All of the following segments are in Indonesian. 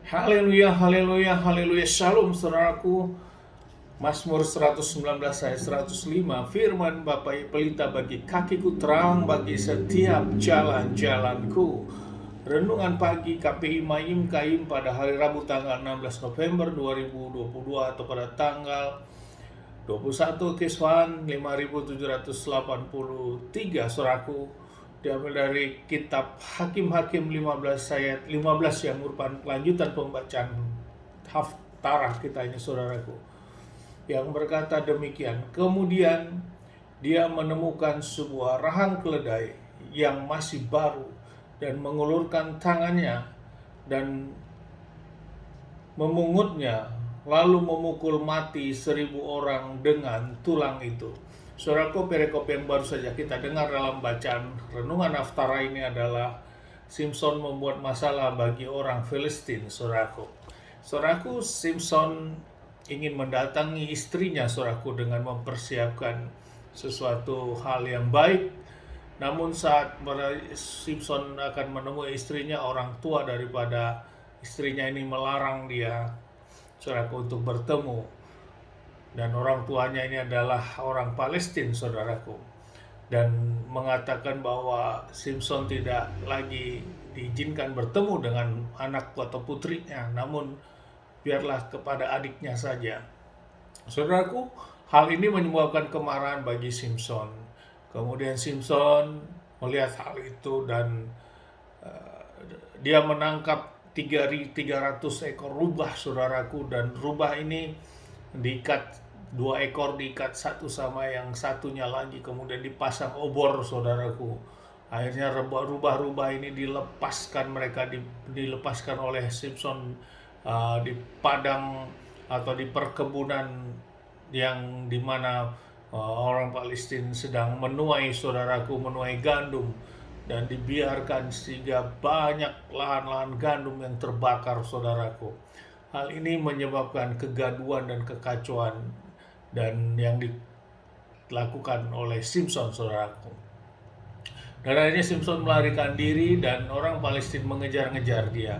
Haleluya, haleluya, haleluya. Shalom saudaraku. Mazmur 119 ayat 105. Firman Bapa pelita bagi kakiku, terang bagi setiap jalan-jalanku. Renungan pagi KPI Mayim Kaim pada hari Rabu tanggal 16 November 2022 atau pada tanggal 21 Kiswan 5783. Saudaraku, diambil dari kitab Hakim-Hakim 15 ayat 15 yang merupakan kelanjutan pembacaan Haftarah kita ini, saudaraku, yang berkata demikian. Kemudian dia menemukan sebuah rahang keledai yang masih baru dan mengulurkan tangannya dan memungutnya, lalu memukul mati 1000 orang dengan tulang itu. Saudaraku, perikop yang baru saja kita dengar dalam bacaan renungan Haftarah ini adalah Simson membuat masalah bagi orang Filistin, saudaraku. Saudaraku, Simson ingin mendatangi istrinya, saudaraku, dengan mempersiapkan sesuatu hal yang baik. Namun saat Simson akan menemui istrinya, orang tua daripada istrinya ini melarang dia, saudaraku, untuk bertemu. Dan orang tuanya ini adalah orang Palestina, saudaraku, dan mengatakan bahwa Simson tidak lagi diizinkan bertemu dengan anak atau putrinya, namun biarlah kepada adiknya saja. Saudaraku, hal ini menyebabkan kemarahan bagi Simson. Kemudian Simson melihat hal itu dan dia menangkap 300 ekor rubah, saudaraku, dan rubah ini diikat, 2 ekor diikat satu sama yang satunya lagi, kemudian dipasang obor, saudaraku. Akhirnya rubah-rubah ini dilepaskan oleh Simson di padang atau di perkebunan yang dimana orang Palestina sedang menuai, saudaraku, menuai gandum, dan dibiarkan sehingga banyak lahan-lahan gandum yang terbakar, saudaraku. Hal ini menyebabkan kegaduhan dan kekacauan dan yang dilakukan oleh Simson, saudaraku. Dan akhirnya Simson melarikan diri dan orang Palestina mengejar-ngejar dia.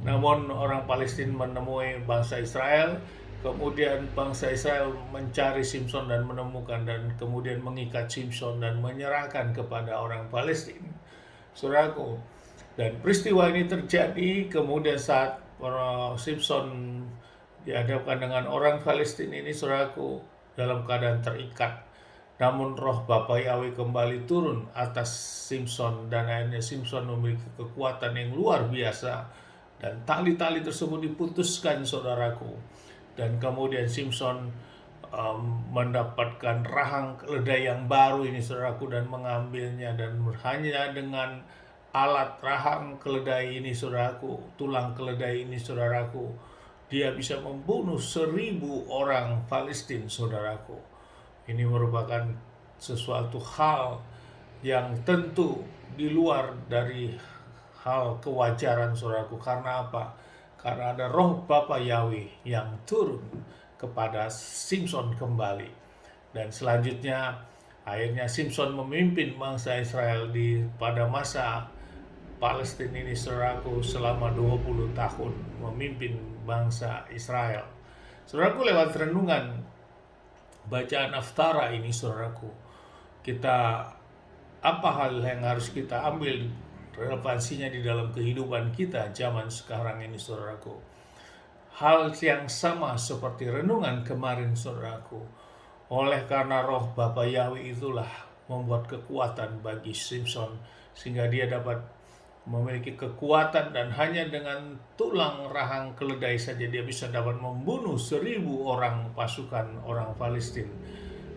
Namun orang Palestina menemui bangsa Israel, kemudian bangsa Israel mencari Simson dan menemukan, dan kemudian mengikat Simson dan menyerahkan kepada orang Palestina, saudaraku. Dan peristiwa ini terjadi kemudian saat Simson dihadapkan dengan orang Palestina ini, saudaraku, dalam keadaan terikat. Namun roh Bapa Yahweh kembali turun atas Simson dan akhirnya Simson memiliki kekuatan yang luar biasa, dan tali-tali tersebut diputuskan, saudaraku. Dan kemudian Simson mendapatkan rahang keledai yang baru ini, saudaraku, dan mengambilnya, dan hanya dengan alat rahang keledai ini, saudaraku, tulang keledai ini, saudaraku, dia bisa membunuh 1000 orang Palestina, saudaraku. Ini merupakan sesuatu hal yang tentu di luar dari hal kewajaran, saudaraku. Karena apa? Karena ada roh Bapa Yahweh yang turun kepada Simson kembali. Dan selanjutnya akhirnya Simson memimpin bangsa Israel pada masa Palestina ini, saudaraku, selama 20 tahun memimpin bangsa Israel. Saudaraku, lewat renungan bacaan Haftarah ini, saudaraku, apa hal yang harus kita ambil relevansinya di dalam kehidupan kita zaman sekarang ini, saudaraku? Hal yang sama seperti renungan kemarin, saudaraku. Oleh karena roh Bapa Yahweh itulah membuat kekuatan bagi Simson sehingga dia dapat memiliki kekuatan, dan hanya dengan tulang rahang keledai saja dia bisa dapat membunuh 1000 orang pasukan orang Palestina,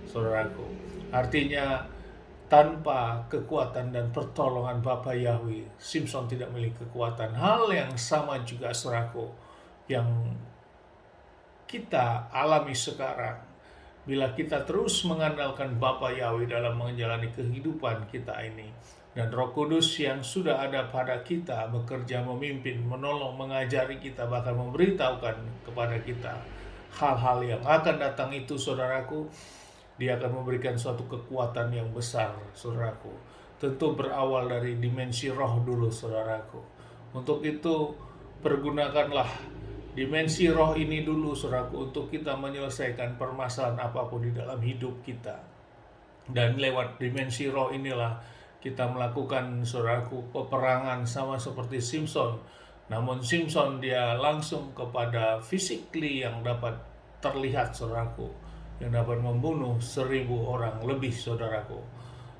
saudaraku. Artinya tanpa kekuatan dan pertolongan Bapa Yahweh, Simson tidak memiliki kekuatan. Hal yang sama juga, saudaraku, yang kita alami sekarang. Bila kita terus mengandalkan Bapa Yahweh dalam menjalani kehidupan kita ini, dan Roh Kudus yang sudah ada pada kita bekerja, memimpin, menolong, mengajari kita, bahkan memberitahukan kepada kita hal-hal yang akan datang itu, saudaraku, dia akan memberikan suatu kekuatan yang besar, saudaraku. Tentu berawal dari dimensi roh dulu, saudaraku. Untuk itu Pergunakanlah dimensi roh ini dulu, saudaraku, untuk kita menyelesaikan permasalahan apapun di dalam hidup kita. Dan lewat dimensi roh inilah kita melakukan, saudaraku, peperangan sama seperti Simpson. Namun Simpson dia langsung kepada physically yang dapat terlihat, saudaraku, yang dapat membunuh 1.000 orang lebih, saudaraku.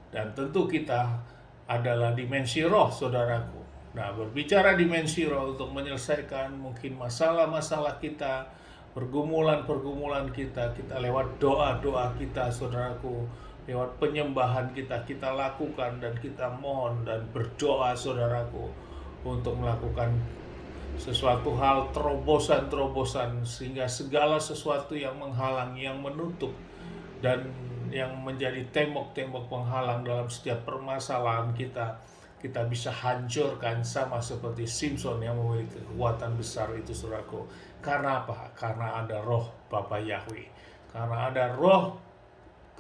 Dan tentu kita adalah dimensi roh, saudaraku. Nah, berbicara dimensi roh untuk menyelesaikan mungkin masalah-masalah kita, pergumulan-pergumulan kita lewat doa-doa kita, saudaraku, lewat penyembahan kita lakukan dan kita mohon dan berdoa, saudaraku, untuk melakukan sesuatu hal terobosan-terobosan sehingga segala sesuatu yang menghalangi, yang menutup, dan yang menjadi tembok-tembok penghalang dalam setiap permasalahan kita bisa hancurkan sama seperti Simpson yang memiliki kekuatan besar itu, saudaraku. Karena apa? Karena ada roh Bapa Yahweh. Karena ada roh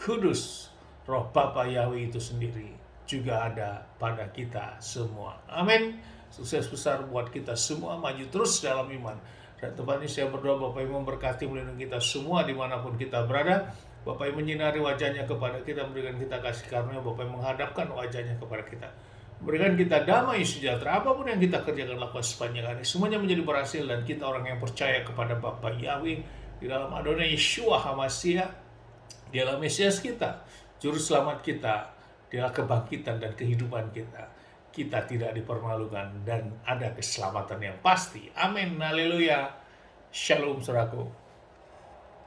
Kudus, roh Bapa Yahweh itu sendiri juga ada pada kita semua. Amin. Sukses besar buat kita semua, maju terus dalam iman. Dan tempatnya saya berdoa Bapak yang memberkati, melindungi kita semua dimanapun kita berada. Bapak yang menyinari wajahnya kepada kita, memberikan kita kasih karunia. Bapak yang menghadapkan wajahnya kepada kita, berikan kita damai sejahtera. Apapun yang kita kerjakan, lakukan sepanjang hari, semuanya menjadi berhasil. Dan kita orang yang percaya kepada Bapa Yahweh di dalam Adonai Yeshua HaMashiach, dialah Mesias kita, Juru Selamat kita, dialah kebangkitan dan kehidupan kita. Kita tidak dipermalukan dan ada keselamatan yang pasti. Amin. Haleluya. Shalom, saudaraku.